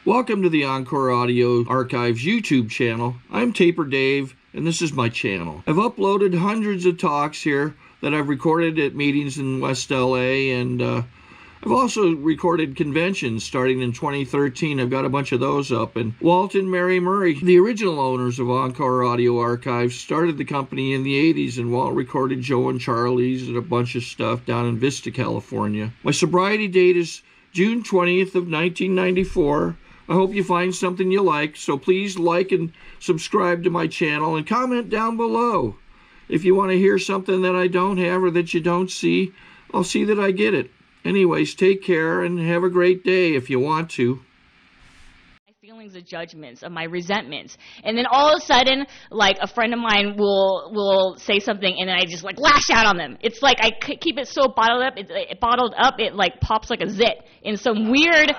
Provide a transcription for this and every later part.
Welcome to the Encore Audio Archives YouTube channel. I'm Taper Dave, and this is my channel. I've uploaded hundreds of talks here that I've recorded at meetings in West LA, and I've also recorded conventions starting in 2013. I've got a bunch of those up. And Walt and Mary Murray, the original owners of Encore Audio Archives, started the company in the 80s, and Walt recorded Joe and Charlie's and a bunch of stuff down in Vista, California. My sobriety date is June 20th of 1994. I hope you find something you like, so please like and subscribe to my channel and comment down below. If you want to hear something that I don't have or that you don't see, I'll see that I get it. Anyways, take care and have a great day if you want to. Feelings of judgments, of my resentments, and then all of a sudden, like, a friend of mine will say something, and then I just like lash out on them. It's like I keep it so bottled up, it like pops like a zit in some weird,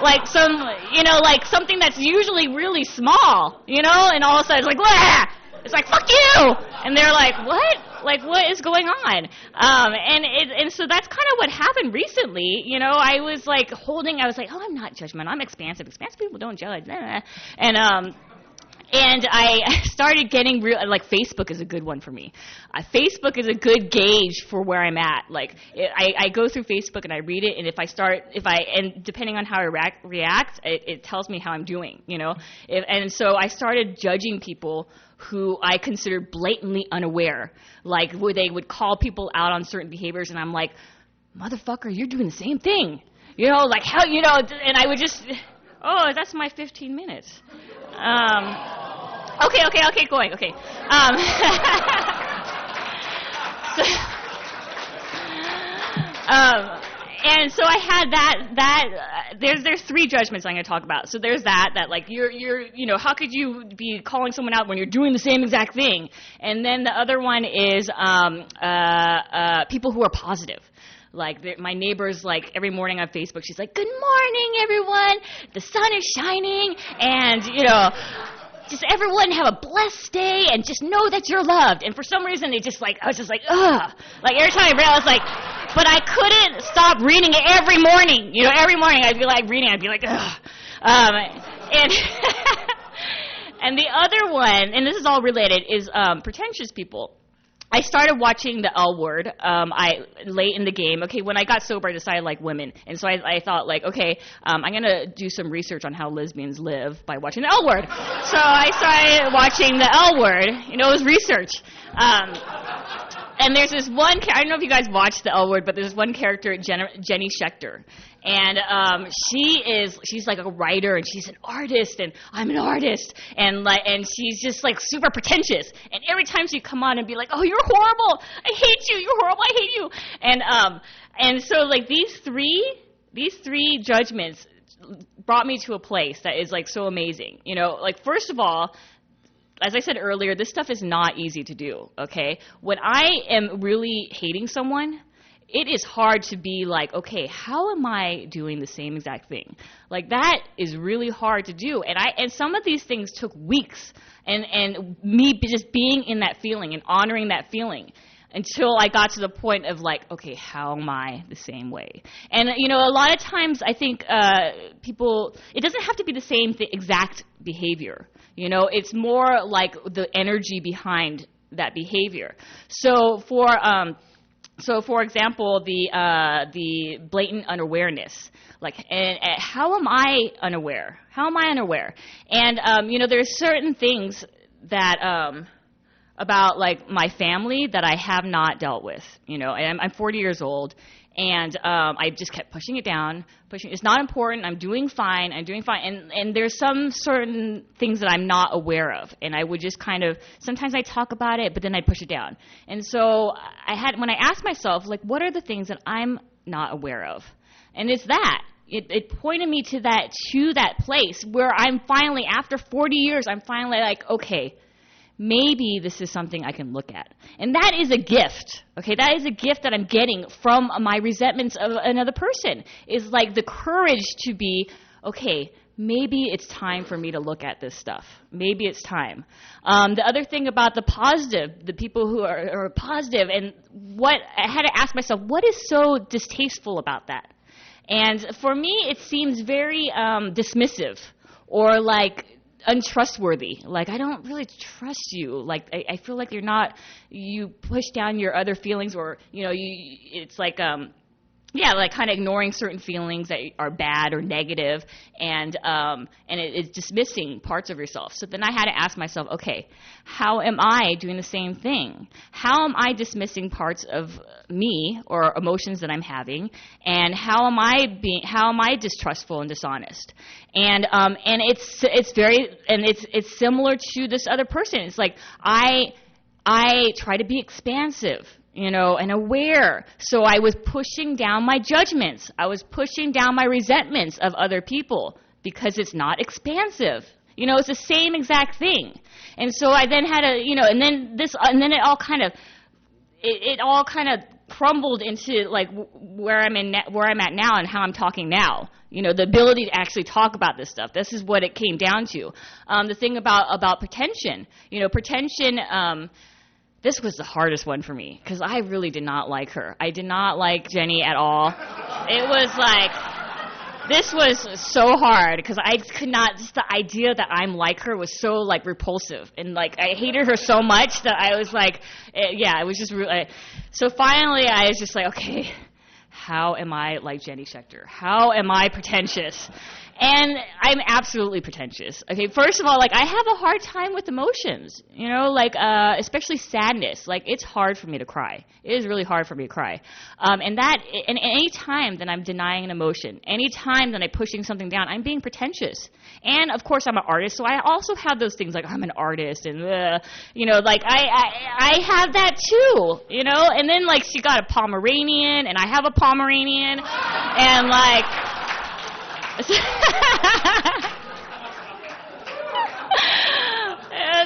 like like something that's usually really small, and all of a sudden it's like, wah! It's like, fuck you! And they're like, what? Like, what is going on? And so that's kind of what happened recently. I was like I was like, oh, I'm not judgmental. I'm expansive. Expansive people don't judge. And I started getting real, like, Facebook is a good one for me. Facebook is a good gauge for where I'm at. Like, I go through Facebook and I read it, and and depending on how I react, it tells me how I'm doing, and so I started judging people who I considered blatantly unaware, like where they would call people out on certain behaviors, and I'm like, motherfucker, you're doing the same thing, like how, and I would just, oh, that's my 15 minutes. Okay, going, okay. And so I had there's three judgments I'm going to talk about. So there's that like you're how could you be calling someone out when you're doing the same exact thing? And then the other one is people who are positive. Like, my neighbor's, like, every morning on Facebook, she's like, good morning, everyone, the sun is shining, and, just everyone have a blessed day, and just know that you're loved. And for some reason, I was just like, ugh. Like, every time I read it, I was like, but I couldn't stop reading it every morning. Every morning I'd be like reading, I'd be like, ugh. And the other one, and this is all related, is pretentious people. I started watching The L Word late in the game. Okay, when I got sober, I decided I like women. And so I thought, like, okay, I'm going to do some research on how lesbians live by watching The L Word. So I started watching The L Word. It was research. And there's this one, I don't know if you guys watched The L Word, but there's one character, Jenny Schechter. And she's like a writer, and she's an artist, and I'm an artist, and she's just like super pretentious. And every time she'd come on and be like, oh, you're horrible, I hate you, you're horrible, I hate you. And so like these three judgments brought me to a place that is like so amazing. Like, first of all, as I said earlier, this stuff is not easy to do, okay? When I am really hating someone, it is hard to be like, okay, how am I doing the same exact thing? Like, that is really hard to do. And some of these things took weeks, and me just being in that feeling and honoring that feeling until I got to the point of like, okay, how am I the same way? And, a lot of times I think people, it doesn't have to be the same exact behavior. It's more like the energy behind that behavior. So for example, the blatant unawareness, like, and how am I unaware? How am I unaware? And there's certain things that about like my family that I have not dealt with. I'm 40 years old, and I just kept pushing it down. It's not important. I'm doing fine. And there's some certain things that I'm not aware of, and I would just kind of, sometimes I talk about it, but then I'd push it down. And so when I asked myself, like, what are the things that I'm not aware of? And it's that. It pointed me to that place where I'm finally, after 40 years, I'm finally like, okay, maybe this is something I can look at. And that is a gift, okay? That is a gift that I'm getting from my resentments of another person, is like the courage to be, okay, maybe it's time for me to look at this stuff. Maybe it's time. The other thing about the positive, the people who are positive, and what I had to ask myself, what is so distasteful about that? And for me, it seems very dismissive or like untrustworthy. Like, I don't really trust you. Like, I feel like you push down your other feelings, or, it's like, like kind of ignoring certain feelings that are bad or negative, and it's dismissing parts of yourself. So then I had to ask myself, okay, how am I doing the same thing? How am I dismissing parts of me or emotions that I'm having, and how am I distrustful and dishonest? And it's similar to this other person. It's like I try to be expansive, and aware. So I was pushing down my judgments. I was pushing down my resentments of other people because it's not expansive. It's the same exact thing. And so I then had to, and then it all kind of crumbled into like where I'm at now and how I'm talking now. The ability to actually talk about this stuff. This is what it came down to. The thing about pretension, pretension. This was the hardest one for me because I really did not like her. I did not like Jenny at all. It was like, this was so hard because I could not, just the idea that I'm like her was so like repulsive. And like, I hated her so much that I was like, it was just really, so finally I was just like, okay, how am I like Jenny Schechter? How am I pretentious? And I'm absolutely pretentious. Okay, first of all, like, I have a hard time with emotions, especially sadness. Like, it's hard for me to cry. It is really hard for me to cry. And any time that I'm denying an emotion, any time that I'm pushing something down, I'm being pretentious. And, of course, I'm an artist, so I also have those things, like, I'm an artist, and, I have that, too, And then, like, she got a Pomeranian, and I have a Pomeranian, and, like... It was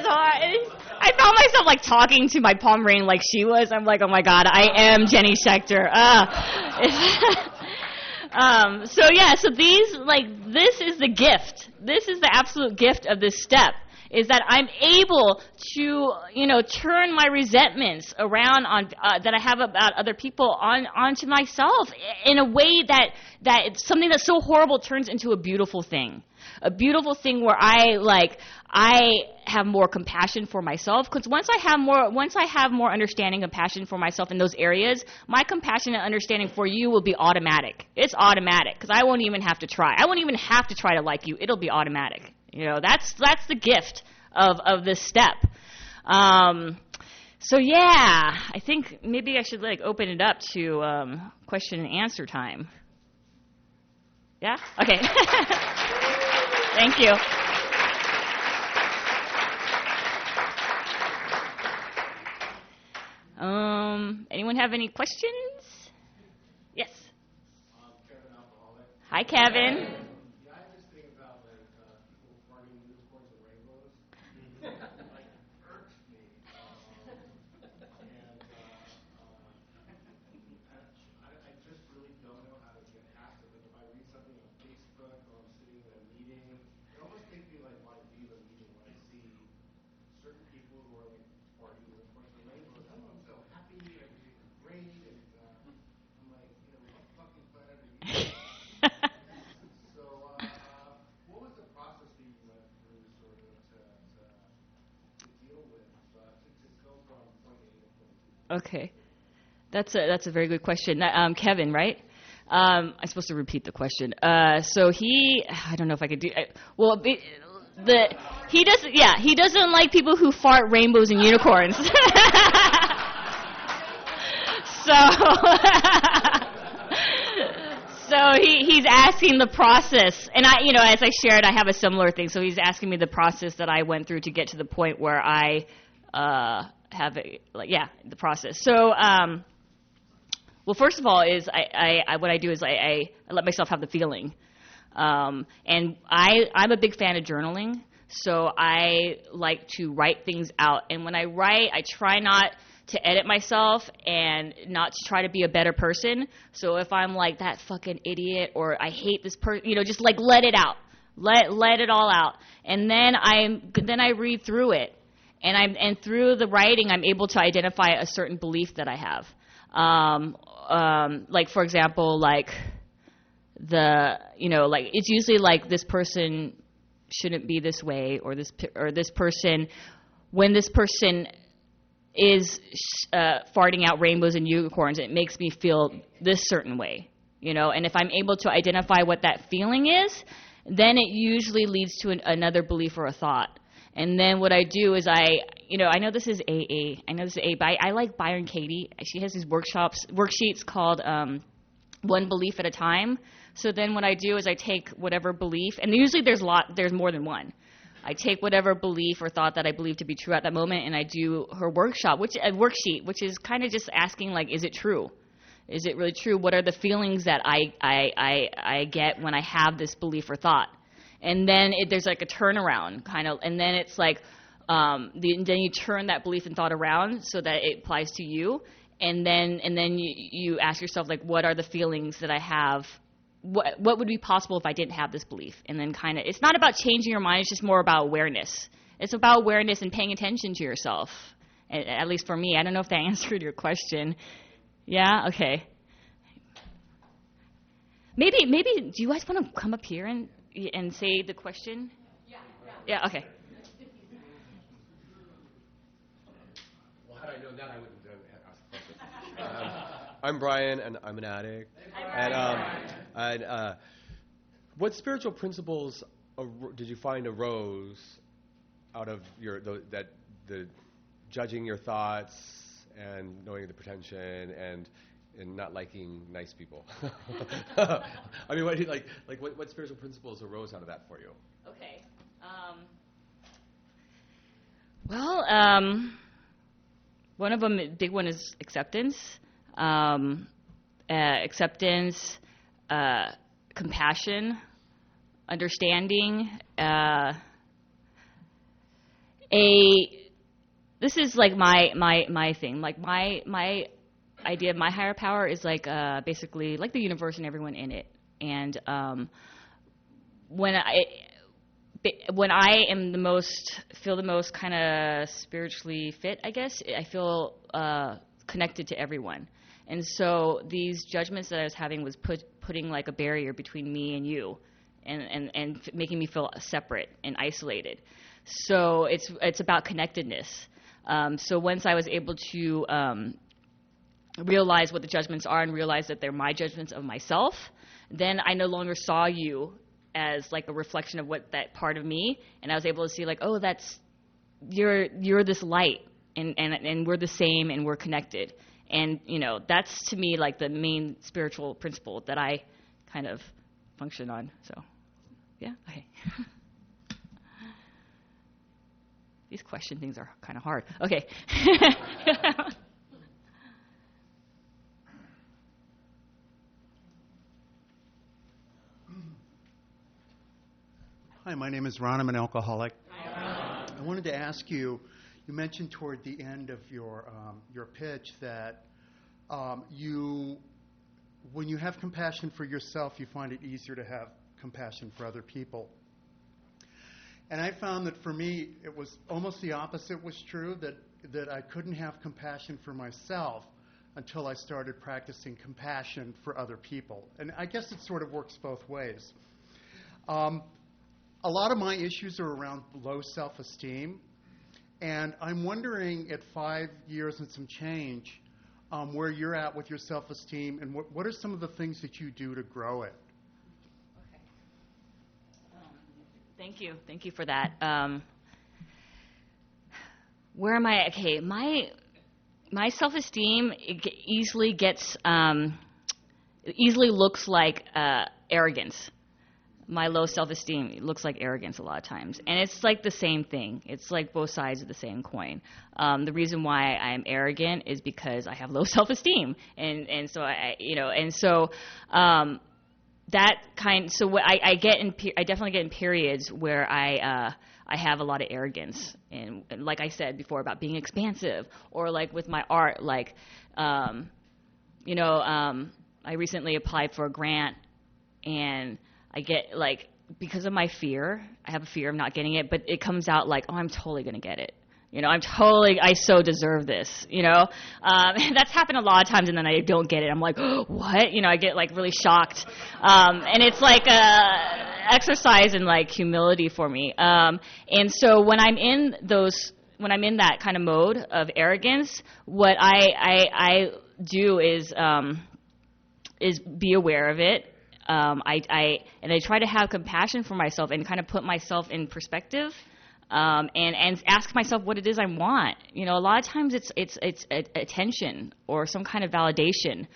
hard. I found myself like talking to my Pomeranian like she was. I'm like, oh my God, I am Jenny Schechter. So this is the gift. This is the absolute gift of this step, is that I'm able to, turn my resentments around on that I have about other people onto myself in a way that it's something that's so horrible turns into a beautiful thing where I have more compassion for myself, because once I have more understanding and passion for myself in those areas, my compassion and understanding for you will be automatic. It's automatic because I won't even have to try. I won't even have to try to like you. It'll be automatic. That's the gift of this step. So yeah, I think maybe I should open it up to question and answer time. Yeah? Okay. Thank you. Anyone have any questions? Yes. Kevin Alcoholic. Hi, Kevin. Yeah, I just think about people farting unicorns and rainbows. Irks me. I just really don't know how to get past it. Like if I read something on Facebook or I'm sitting in a meeting, it almost makes me want to leave a meeting when I see certain people who are farting unicorns and rainbows. I'm so happy, everything's great, and I'm like, what fucking planet are you? So, what was the process that you went through sort of to deal with, to go from point A to point B? Okay. That's a very good question. Kevin, right? I'm supposed to repeat the question. So I don't know if I could do. He doesn't like people who fart rainbows and unicorns. So he's asking the process, and as I shared, I have a similar thing. So he's asking me the process that I went through to get to the point where I the process. So, well, first of all, is what I do is I let myself have the feeling, and I'm a big fan of journaling. So I like to write things out, and when I write, I try not to edit myself and not to try to be a better person. So if I'm like that fucking idiot or I hate this person, just let it out, let it all out, and then I read through it, and through the writing I'm able to identify a certain belief that I have. Like for example, like it's usually like this person shouldn't be this way, or this person, when this person is farting out rainbows and unicorns, it makes me feel this certain way, and if I'm able to identify what that feeling is, then it usually leads to another belief or a thought. And then what I do is I know this is AA, but I like Byron Katie. She has these worksheets called One Belief at a Time. So then what I do is I take whatever belief, and usually there's more than one. I take whatever belief or thought that I believe to be true at that moment, and I do her worksheet, which is kind of just asking, like, is it true? Is it really true? What are the feelings that I get when I have this belief or thought? And then there's like a turnaround kind of, and then it's like, then you turn that belief and thought around so that it applies to you, and then you ask yourself, like, what are the feelings that I have? What would be possible if I didn't have this belief? And then kind of, it's not about changing your mind, it's just more about awareness. It's about awareness and paying attention to yourself, at least for me. I don't know if that answered your question. Yeah? Okay. Maybe do you guys want to come up here and say the question? Yeah, okay. Well, had I known that, I wouldn't ask the question. I'm Brian, and I'm an addict. And what spiritual principles did you find arose out of the judging your thoughts and knowing the pretension and not liking nice people? I mean, what spiritual principles arose out of that for you? Okay. One of them, big one, is acceptance. Acceptance, compassion, understanding. This is like my thing. Like my idea of my higher power is like basically like the universe and everyone in it. And when I am feel the most kind of spiritually fit, I guess, I feel connected to everyone. And so these judgments that I was having was putting like a barrier between me and you, and making me feel separate and isolated. So it's about connectedness. So once I was able to realize what the judgments are and realize that they're my judgments of myself, then I no longer saw you as like a reflection of what that part of me, and I was able to see like, oh, you're this light, and we're the same, and we're connected. And, that's to me like the main spiritual principle that I kind of function on. So, yeah, okay. These question things are kind of hard. Okay. Hi, my name is Ron. I'm an alcoholic. I wanted to ask you, you mentioned toward the end of your pitch that when you have compassion for yourself, you find it easier to have compassion for other people. And I found that for me, it was almost the opposite was true, that I couldn't have compassion for myself until I started practicing compassion for other people. And I guess it sort of works both ways. A lot of my issues are around low self-esteem. And I'm wondering, at 5 years and some change, where you're at with your self-esteem, and what are some of the things that you do to grow it? Okay. Thank you for that. Where am I? Okay, my self-esteem easily looks like arrogance. My low self-esteem looks like arrogance a lot of times. And it's like the same thing. It's like both sides of the same coin. The reason why I'm arrogant is because I have low self-esteem. And so I definitely get in periods where I have a lot of arrogance. And like I said before about being expansive, or like with my art, like, I recently applied for a grant, and I get, like, because of my fear, I have a fear of not getting it, but it comes out like, oh, I'm totally going to get it. I so deserve this, that's happened a lot of times, and then I don't get it. I'm like, oh, what? I get like really shocked. And it's like a exercise in like humility for me. And so when I'm in that kind of mode of arrogance, what I do is be aware of it. I try to have compassion for myself and kind of put myself in perspective. And ask myself what it is I want. A lot of times it's attention or some kind of validation,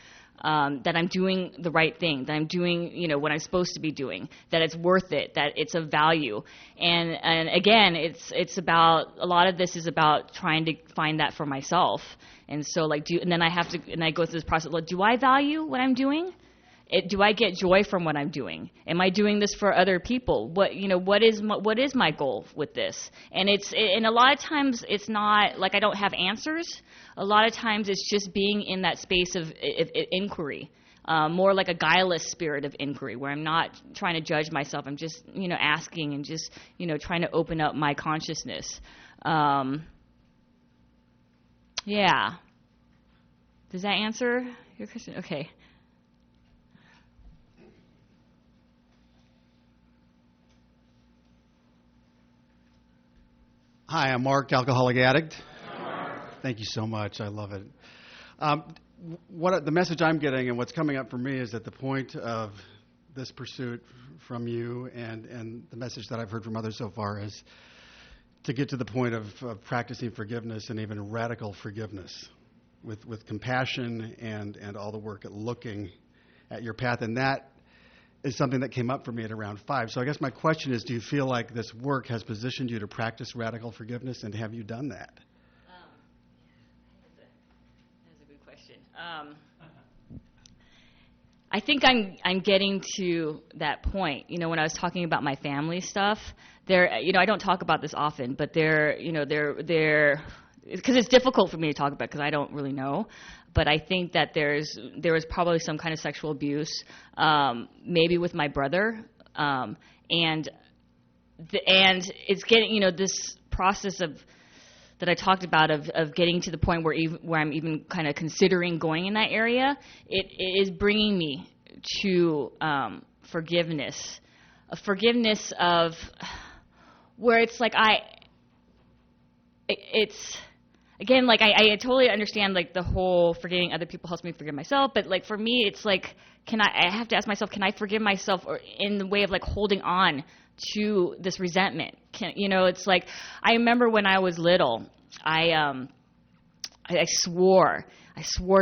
that I'm doing the right thing, that I'm doing, what I'm supposed to be doing, that it's worth it, that it's of value. And again, it's about, a lot of this is about trying to find that for myself. And so and then I go through this process. Like, do I value what I'm doing? Do I get joy from what I'm doing? Am I doing this for other people? What is my goal with this? And a lot of times it's not like I don't have answers. A lot of times it's just being in that space of inquiry, more like a guileless spirit of inquiry, where I'm not trying to judge myself. I'm just asking and just trying to open up my consciousness. Yeah. Does that answer your question? Okay. Hi, I'm Mark, alcoholic addict. Thank you so much. I love it. The message I'm getting and what's coming up for me is that the point of this pursuit from you and the message that I've heard from others so far is to get to the point of practicing forgiveness, and even radical forgiveness with compassion and all the work at looking at your path. And that is something that came up for me at around 5. So I guess my question is, do you feel like this work has positioned you to practice radical forgiveness, and have you done that? That's a good question. I think I'm getting to that point. When I was talking about my family stuff, I don't talk about this often, but they're because it's difficult for me to talk about because I don't really know. But I think that there was probably some kind of sexual abuse, maybe with my brother, and it's getting this process that I talked about of getting to the point where I'm even kind of considering going in that area. It is bringing me to forgiveness, a forgiveness of where it's like it's. Again, like I totally understand like the whole forgiving other people helps me forgive myself, but like for me, it's like I have to ask myself, can I forgive myself, or in the way of like holding on to this resentment? It's like I remember when I was little, I swore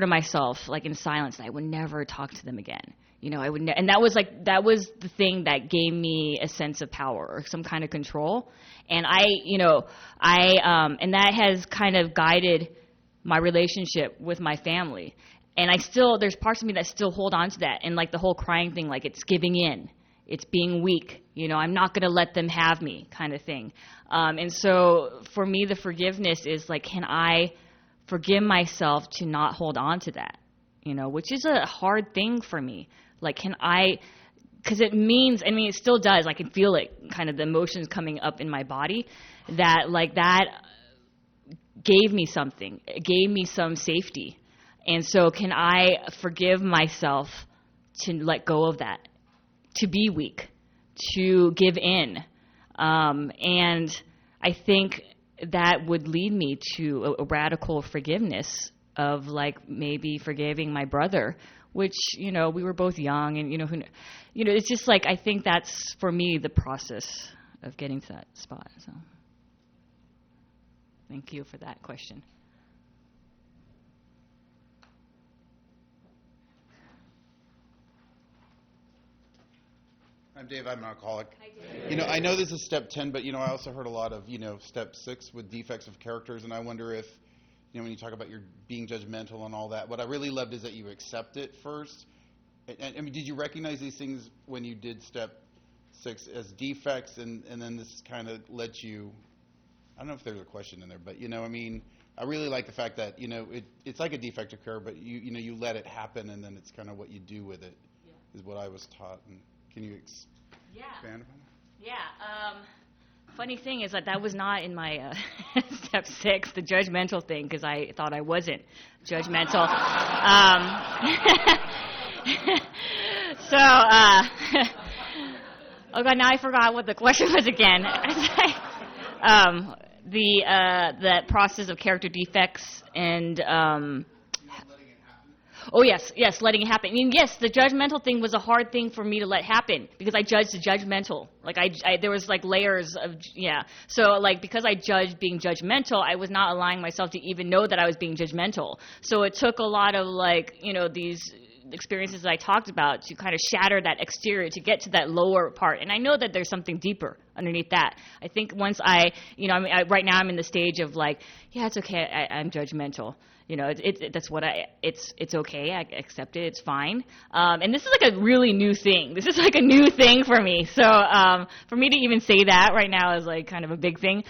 to myself like in silence that I would never talk to them again. I would, and that was the thing that gave me a sense of power or some kind of control. And and that has kind of guided my relationship with my family. And there's parts of me that still hold on to that. And like the whole crying thing, like it's giving in, it's being weak. I'm not going to let them have me kind of thing. And so for me, the forgiveness is like, can I forgive myself to not hold on to that? Which is a hard thing for me. Like, because it means, it still does. I can feel it, kind of the emotions coming up in my body, that gave me something. It gave me some safety. And so can I forgive myself to let go of that, to be weak, to give in? And I think that would lead me to a radical forgiveness of like maybe forgiving my brother, which, we were both young, and, it's just like, I think that's, for me, the process of getting to that spot. So thank you for that question. I'm Dave. I'm an alcoholic. Hi, Dave. I know this is step 10, but, I also heard a lot of, step 6 with defects of characters, and I wonder if, when you talk about your being judgmental and all that, what I really loved is that you accept it first. Did you recognize these things when you did step 6 as defects, and then this kind of lets you, I don't know if there's a question in there, but, I really like the fact that, it's like a defect of character, but you let it happen, and then it's kind of what you do with it, is what I was taught. And can you expand upon that? Yeah. funny thing is that was not in my step 6, the judgmental thing, because I thought I wasn't judgmental. So, oh God, now I forgot what the question was again. The process of character defects and oh yes, letting it happen. I mean, yes, the judgmental thing was a hard thing for me to let happen because I judged the judgmental. Like there was like layers of So like because I judged being judgmental, I was not allowing myself to even know that I was being judgmental. So it took a lot of like these experiences that I talked about to kind of shatter that exterior to get to that lower part. And I know that there's something deeper underneath that. I think once right now I'm in the stage of like, yeah, it's okay. I'm judgmental. That's what it's okay. I accept it. It's fine. And this is like a really new thing. This is like a new thing for me. So, for me to even say that right now is like kind of a big thing.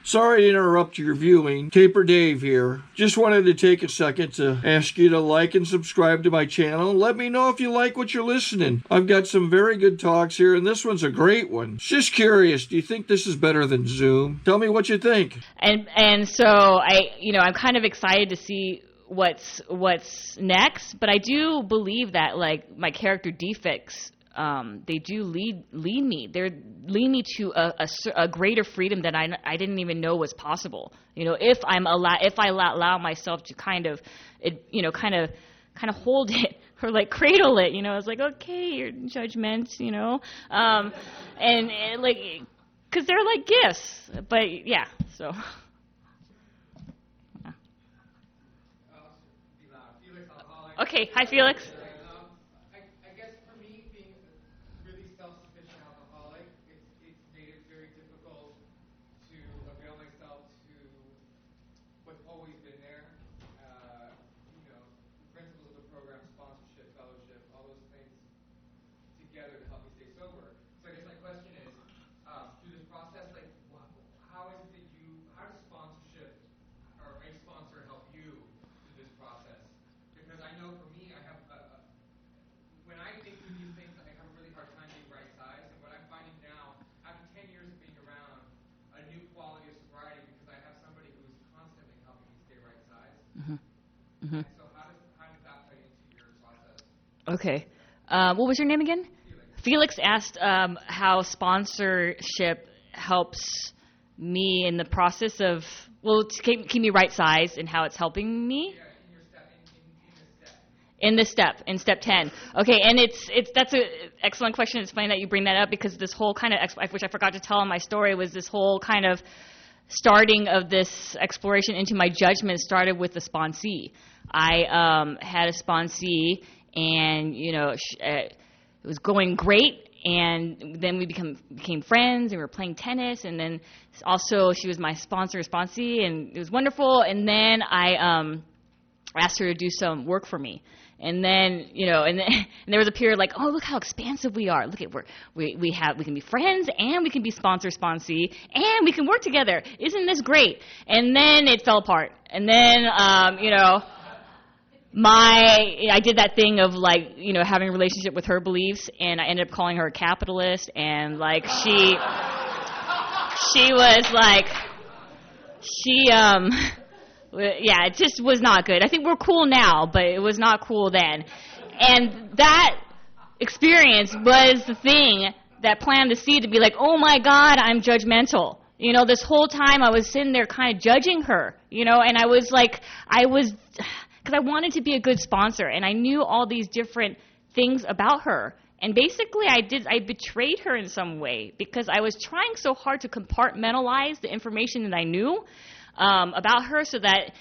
Sorry to interrupt your viewing. Taper Dave here. Just wanted to take a second to ask you to like and subscribe to my channel. Let me know if you like what you're listening. I've got some very good talks here, and this one's a great one. Just curious, do you think this is better than Zoom? Tell me what you think. And so I'm kind of excited to see what's next, but I do believe that like my character defects they do lead me. They lead me to a greater freedom that I didn't even know was possible. If I allow myself to kind of hold it or like cradle it. It's like, okay, your judgments. And like, because they're like gifts. But yeah, so. Yeah. Okay, hi Felix. Mm-hmm. So how does that play into your process? Okay. What was your name again? Felix asked how sponsorship helps me in the process of, to keep me right size and how it's helping me. Yeah, in step 10. Okay, and that's an excellent question. It's funny that you bring that up because this whole kind of, which I forgot to tell in my story, was this whole kind of starting of this exploration into my judgment started with the sponsee. I had a sponsee, and it was going great, and then we became friends, and we were playing tennis, and then also she was my sponsee, and it was wonderful. And then I asked her to do some work for me. And then, and there was a period like, oh, look how expansive we are. Look at we can be friends, and we can be sponsee, and we can work together. Isn't this great? And then it fell apart. And then, I did that thing of like, having a relationship with her beliefs, and I ended up calling her a capitalist, and like she was like, yeah, it just was not good. I think we're cool now, but it was not cool then. And that experience was the thing that planted the seed to be like, oh my God, I'm judgmental. This whole time I was sitting there kind of judging her, and I was like, because I wanted to be a good sponsor, and I knew all these different things about her. And basically I betrayed her in some way because I was trying so hard to compartmentalize the information that I knew about her, so that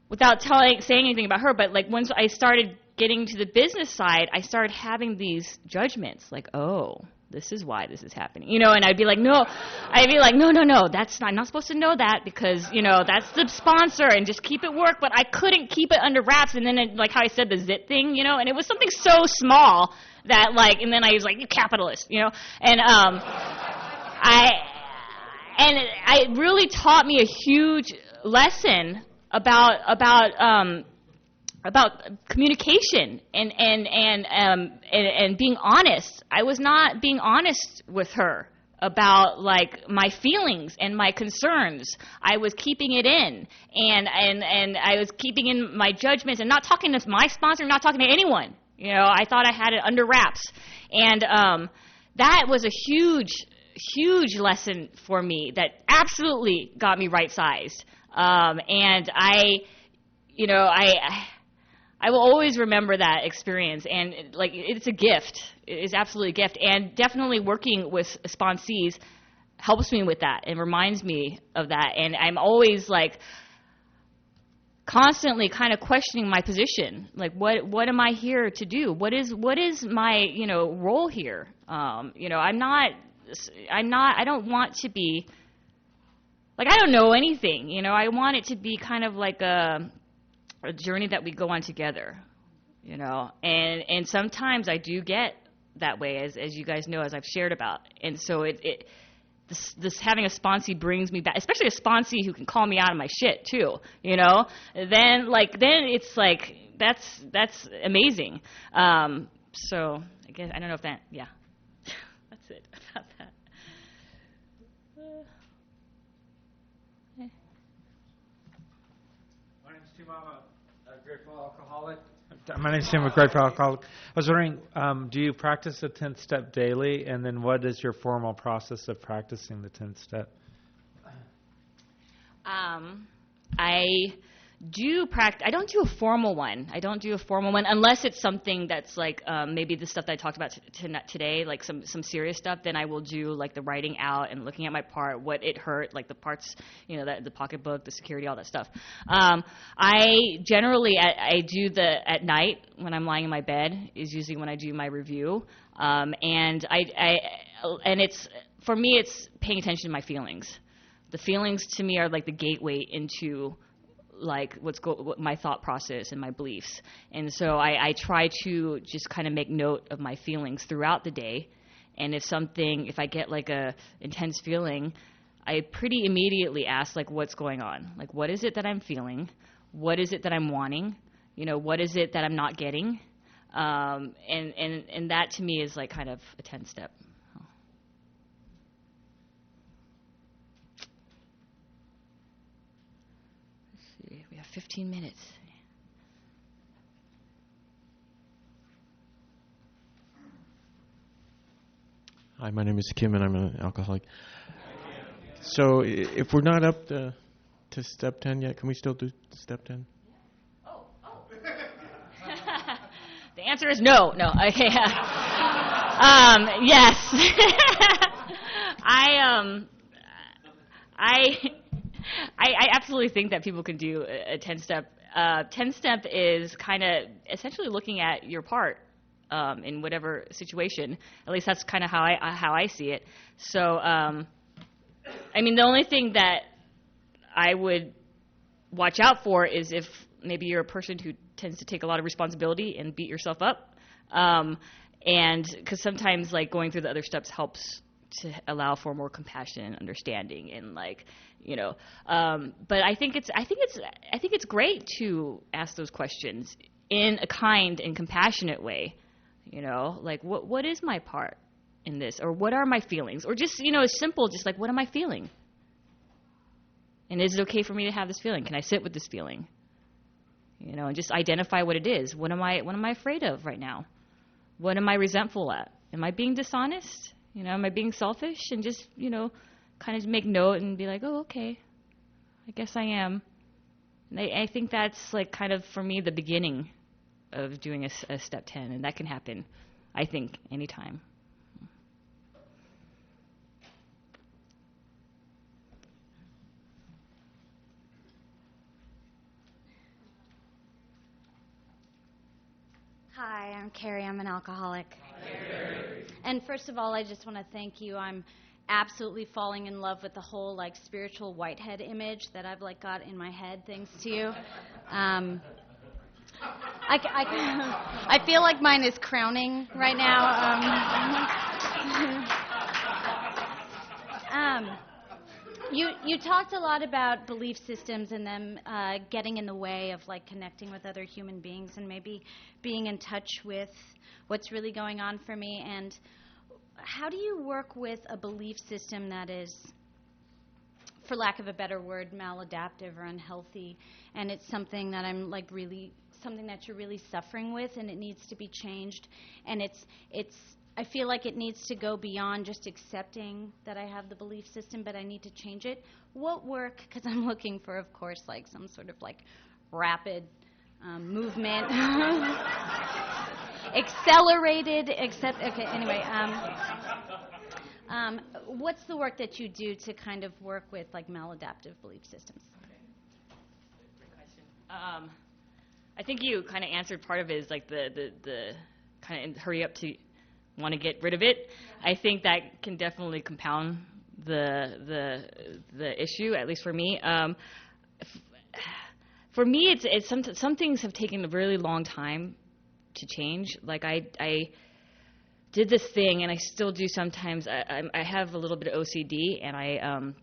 without saying anything about her, but like once I started getting to the business side, I started having these judgments, like, oh, this is why this is happening, and I'd be like, no, I'm not supposed to know that because that's the sponsor, and just keep it work. But I couldn't keep it under wraps, and then like how I said the zit thing, and it was something so small that like, and then I was like, you capitalist, and it really taught me a huge lesson about about communication and being honest. I was not being honest with her about like my feelings and my concerns. I was keeping it in, and I was keeping in my judgments and not talking to my sponsor, not talking to anyone. You know, I thought I had it under wraps, and that was a huge lesson for me that absolutely got me right-sized. And I will always remember that experience, and like it's a gift. It is absolutely a gift, and definitely working with sponsees helps me with that and reminds me of that. And I'm always like constantly kind of questioning my position. Like, what am I here to do? What is my role here? I don't want to be like, I don't know anything. I want it to be kind of like a journey that we go on together, and sometimes I do get that way, as you guys know, as I've shared about. And so this having a sponsee brings me back, especially a sponsee who can call me out of my shit too, then it's like, that's amazing. So I guess, I don't know if that, yeah, that's it about that. My name's Tim. I'm a grateful alcoholic. My name's Tim, a grateful alcoholic. I was wondering, do you practice the 10th step daily? And then what is your formal process of practicing the 10th step? I don't do a formal one. Unless it's something that's like maybe the stuff that I talked about today, like some serious stuff. Then I will do like the writing out and looking at my part, what it hurt, like the parts, the pocketbook, the security, all that stuff. I generally I do at night when I'm lying in my bed is usually when I do my review, and it's, for me, it's paying attention to my feelings. The feelings to me are like the gateway into like what my thought process and my beliefs. And so I try to just kind of make note of my feelings throughout the day. And if I get like a intense feeling, I pretty immediately ask, like, what's going on? Like, what is it that I'm feeling? What is it that I'm wanting? What is it that I'm not getting? And that to me is like kind of a 10th step. We have 15 minutes. Hi, my name is Kim, and I'm an alcoholic. So if we're not up to step 10 yet, can we still do step 10? Oh. The answer is no. No. Okay. Yes. I absolutely think that people can do a 10-step. 10-step is kind of essentially looking at your part in whatever situation. At least that's kind of how I see it. So, I mean, the only thing that I would watch out for is if maybe you're a person who tends to take a lot of responsibility and beat yourself up. And because sometimes, like, going through the other steps helps to allow for more compassion and understanding, and but I think it's great to ask those questions in a kind and compassionate way, like what is my part in this, or what are my feelings, or just as simple, just like, what am I feeling, and is it okay for me to have this feeling? Can I sit with this feeling? And just identify what it is. What am I afraid of right now? What am I resentful at? Am I being dishonest? Am I being selfish? And just, kind of make note and be like, oh, okay, I guess I am. And I think that's, like, kind of, for me, the beginning of doing a step 10. And that can happen, I think, anytime. Hi, I'm Carrie. I'm an alcoholic. And first of all, I just want to thank you. I'm absolutely falling in love with the whole like spiritual whitehead image that I've like got in my head thanks to you. I feel like mine is crowning right now. You talked a lot about belief systems and them getting in the way of like connecting with other human beings and maybe being in touch with what's really going on for me. And how do you work with a belief system that is, for lack of a better word, maladaptive or unhealthy, and it's something that I'm like really, something that you're really suffering with and it needs to be changed, and I feel like it needs to go beyond just accepting that I have the belief system, but I need to change it. What work, because I'm looking for, of course, like some sort of like rapid movement, accelerated, okay, anyway. What's the work that you do to kind of work with like maladaptive belief systems? Great question. I think you kind of answered part of it is like the kind of hurry up to want to get rid of it. I think that can definitely compound the issue, at least for me. For me, it's some things have taken a really long time to change. Like I did this thing, and I still do sometimes. I have a little bit of OCD, and I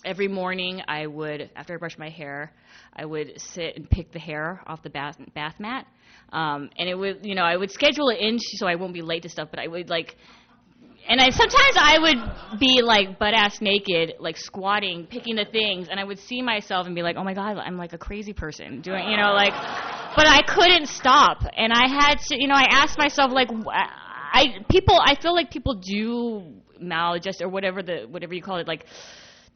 every morning I would, after I brush my hair, I would sit and pick the hair off the bath mat. And it would, I would schedule it in so I won't be late to stuff, but I would sometimes I would be like butt-ass naked, like squatting, picking the things, and I would see myself and be like, oh my God, I'm like a crazy person doing, but I couldn't stop. And I had to, I asked myself, like, I feel like people do maladjust or whatever you call it, like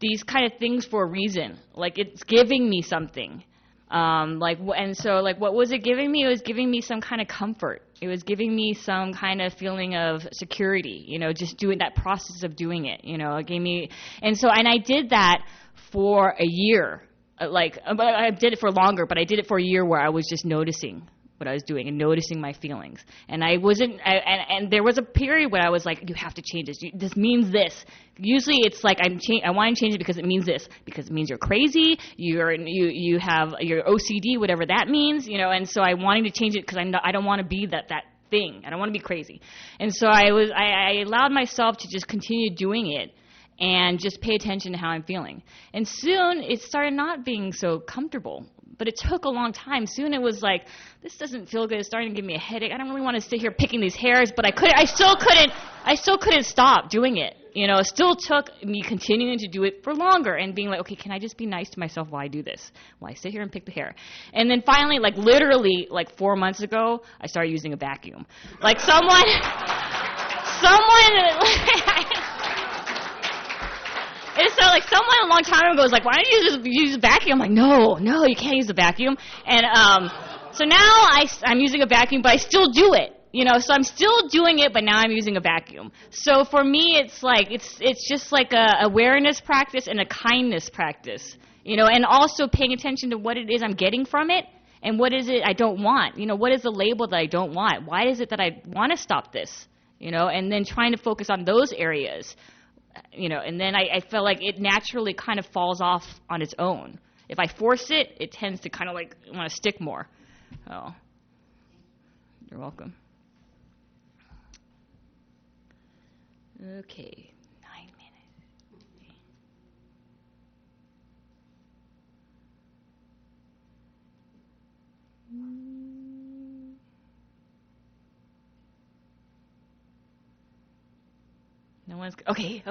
these kind of things for a reason. Like it's giving me something. What was it giving me? It was giving me some kind of comfort. It was giving me some kind of feeling of security, just doing that process of doing it, it gave me, and I did that for a year. I did it for longer, but I did it for a year where I was just noticing what I was doing and noticing my feelings. And and there was a period where I was like, you have to change this. This means this. Usually it's like I want to change it because it means this, because it means you're crazy, you have your OCD, whatever that means, and so I wanted to change it because I don't want to be that thing. I don't want to be crazy. And so I allowed myself to just continue doing it and just pay attention to how I'm feeling. And soon it started not being so comfortable. But it took a long time. Soon it was like, this doesn't feel good. It's starting to give me a headache. I don't really want to sit here picking these hairs, but I still couldn't stop doing it. It still took me continuing to do it for longer and being like, okay, can I just be nice to myself while I do this? While I sit here and pick the hair. And then finally, like literally, like 4 months ago, I started using a vacuum. Like someone And so, like, someone a long time ago was like, why don't you just use a vacuum? I'm like, no, you can't use a vacuum. And so now I'm using a vacuum, but I still do it. So I'm still doing it, but now I'm using a vacuum. So for me, it's like, it's just like a awareness practice and a kindness practice, and also paying attention to what it is I'm getting from it and what is it I don't want. What is the label that I don't want? Why is it that I want to stop this? And then trying to focus on those areas. And then I feel like it naturally kind of falls off on its own. If I force it, it tends to kind of like want to stick more. Oh, you're welcome. Okay, 9 minutes. No one's okay.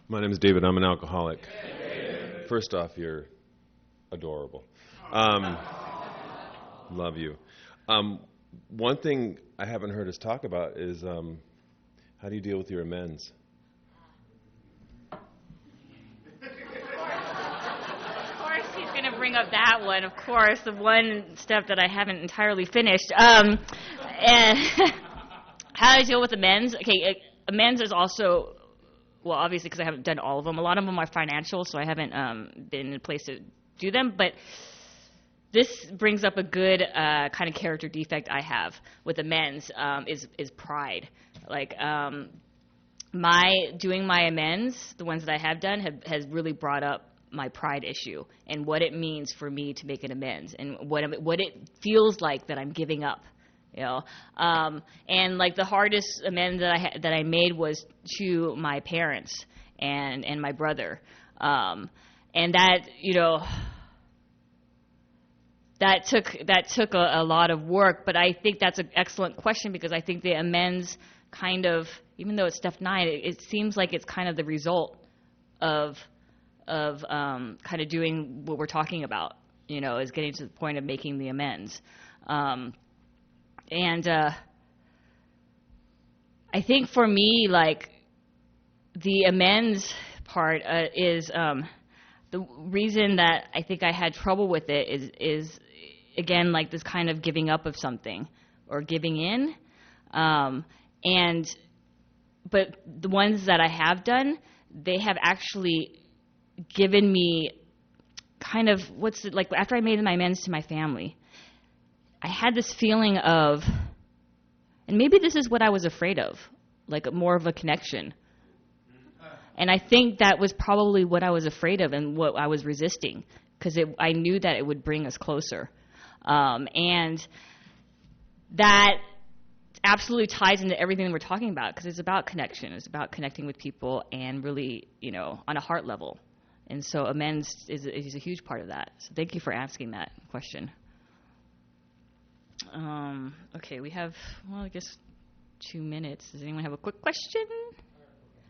My name is David. I'm an alcoholic. First off, you're adorable. Love you. One thing I haven't heard us talk about is how do you deal with your amends? Bring up that one, of course, the one step that I haven't entirely finished. And how do I deal with amends? Okay, amends is also, well, obviously because I haven't done all of them. A lot of them are financial, so I haven't been in a place to do them. But this brings up a good kind of character defect I have with amends is pride. Like doing my amends, the ones that I have done, has really brought up my pride issue and what it means for me to make an amends and what it feels like that I'm giving up, you know. And like the hardest amends that I made was to my parents and my brother, and that, you know, that took a lot of work. But I think that's an excellent question, because I think the amends kind of, even though it's step 9, it seems like it's kind of the result of kind of doing what we're talking about, you know, is getting to the point of making the amends. And I think for me, like, the amends part is the reason that I think I had trouble with it is again, like this kind of giving up of something or giving in. But the ones that I have done, they have actually given me kind of like after I made my amends to my family, I had this feeling of, and maybe this is what I was afraid of, like more of a connection. And I think that was probably what I was afraid of and what I was resisting, because I knew that it would bring us closer. And that absolutely ties into everything we're talking about, because it's about connection. It's about connecting with people and really, you know, on a heart level. And so amends is a huge part of that. So thank you for asking that question. Okay, we have, well, I guess 2 minutes. Does anyone have a quick question?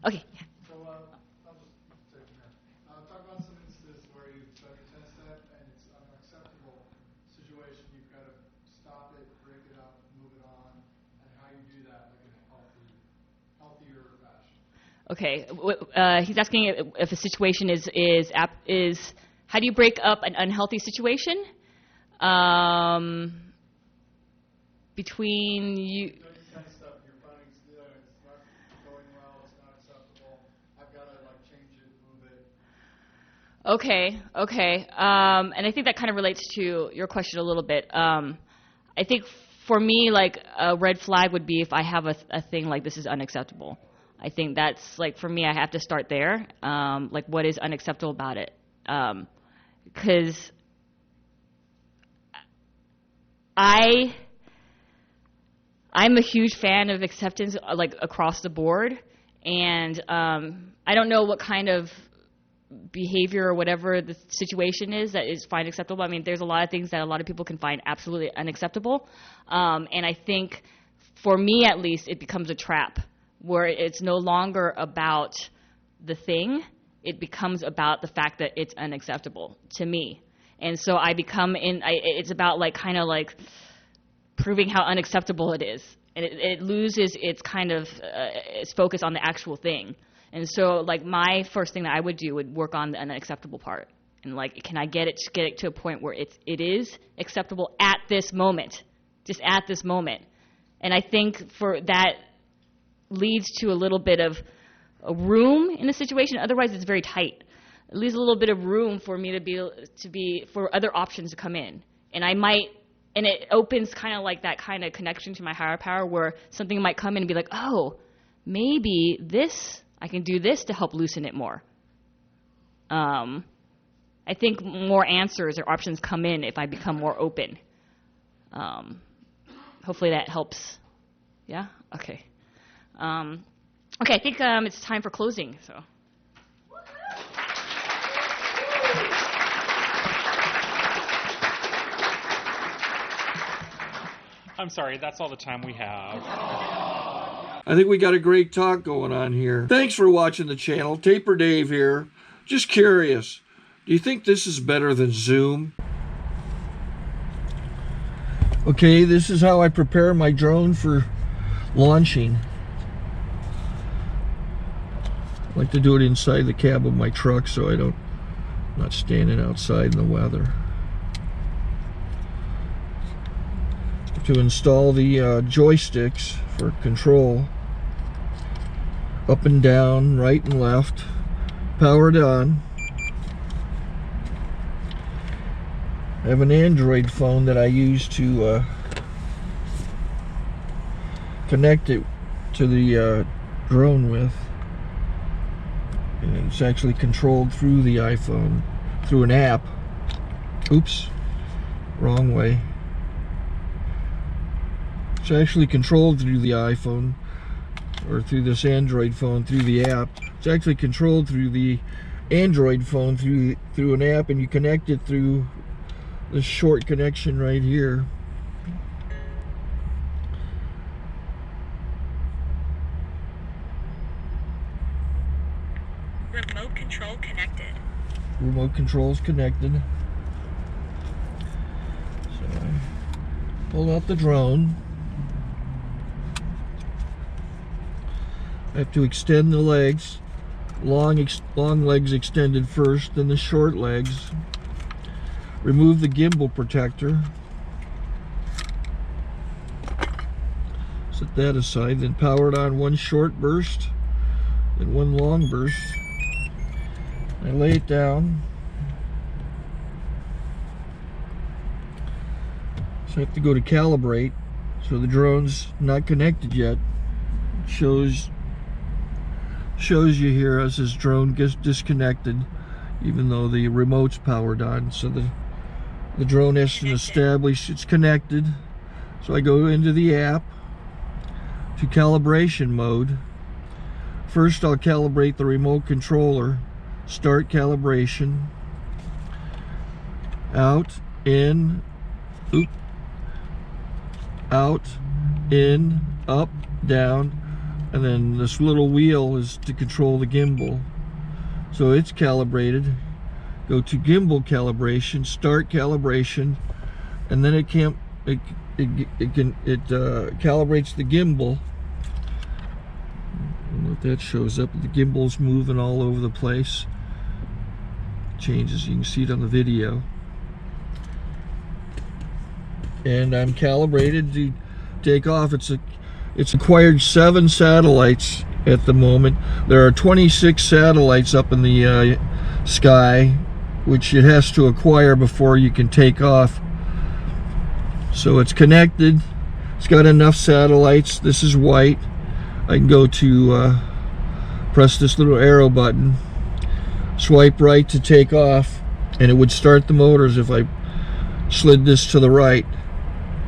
Okay. Yeah. So I'll just take a minute. Talk about some instances where you've done a 10-step and it's an unacceptable situation. You've got to stop it, break it up, move it on, and how you do that like in a healthier fashion. Okay. He's asking if a situation is how do you break up an unhealthy situation? Between you. Stuff you're finding, it's not going well, it's not acceptable. I've got to like change it, move it. Okay. And I think that kind of relates to your question a little bit. I think for me, like a red flag would be if I have a thing like this is unacceptable. I think that's like, for me, I have to start there. Like, what is unacceptable about it? Because I'm a huge fan of acceptance, like across the board, and I don't know what kind of behavior or whatever the situation is that is find acceptable. I mean, there's a lot of things that a lot of people can find absolutely unacceptable, and I think, for me at least, it becomes a trap where it's no longer about the thing, it becomes about the fact that it's unacceptable to me, and so I become it's about like kind of like proving how unacceptable it is, and it loses its kind of its focus on the actual thing. And so, like, my first thing that I would do would work on the unacceptable part, and like, can I get it to a point where it is acceptable at this moment, just at this moment. And I think for that leads to a little bit of a room in the situation. Otherwise, it's very tight. It leaves a little bit of room for me to be for other options to come in, and it opens kind of like that kind of connection to my higher power, where something might come in and be like, oh, maybe I can do this to help loosen it more. I think more answers or options come in if I become more open. Hopefully that helps. Yeah? Okay. Okay, I think it's time for closing. So. I'm sorry, that's all the time we have. I think we got a great talk going on here. Thanks for watching the channel. Taper Dave here. Just curious, do you think this is better than Zoom? Okay, this is how I prepare my drone for launching. I like to do it inside the cab of my truck so I'm not standing outside in the weather. To install the joysticks for control, up and down, right and left, powered on. I have an Android phone that I use to connect it to the drone with, and it's actually controlled through the iPhone. through an app. Oops, wrong way. It's actually controlled through the iPhone, or through this Android phone through the app. It's actually controlled through the Android phone through an app, and you connect it through this short connection right here. Remote control connected. Remote control's connected. So I pull out the drone. I have to extend the legs. Long legs extended first, then the short legs. Remove the gimbal protector. Set that aside, then power it on one short burst, then one long burst. I lay it down. So I have to go to calibrate. So the drone's not connected yet. It shows you here as this drone gets disconnected, even though the remote's powered on. So the drone has to establish it's connected. So I go into the app to calibration mode. First I'll calibrate the remote controller. Start calibration. Out, in, oop, out, in, up, down, and then this little wheel is to control the gimbal. So it's calibrated. Go to gimbal calibration, start calibration, and then it calibrates the gimbal. I don't know if that shows up. The gimbal's moving all over the place. Changes, you can see it on the video. And I'm calibrated to take off. It's acquired 7 satellites at the moment. There are 26 satellites up in the sky, which it has to acquire before you can take off. So it's connected. It's got enough satellites. This is white. I can go to press this little arrow button, swipe right to take off, and it would start the motors if I slid this to the right.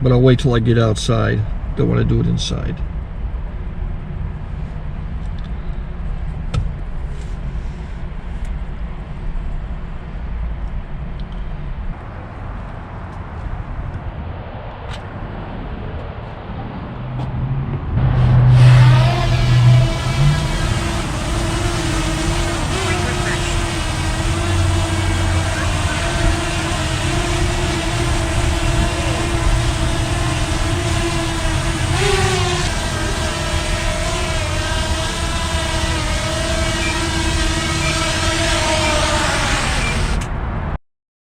But I'll wait till I get outside. Don't want to do it inside.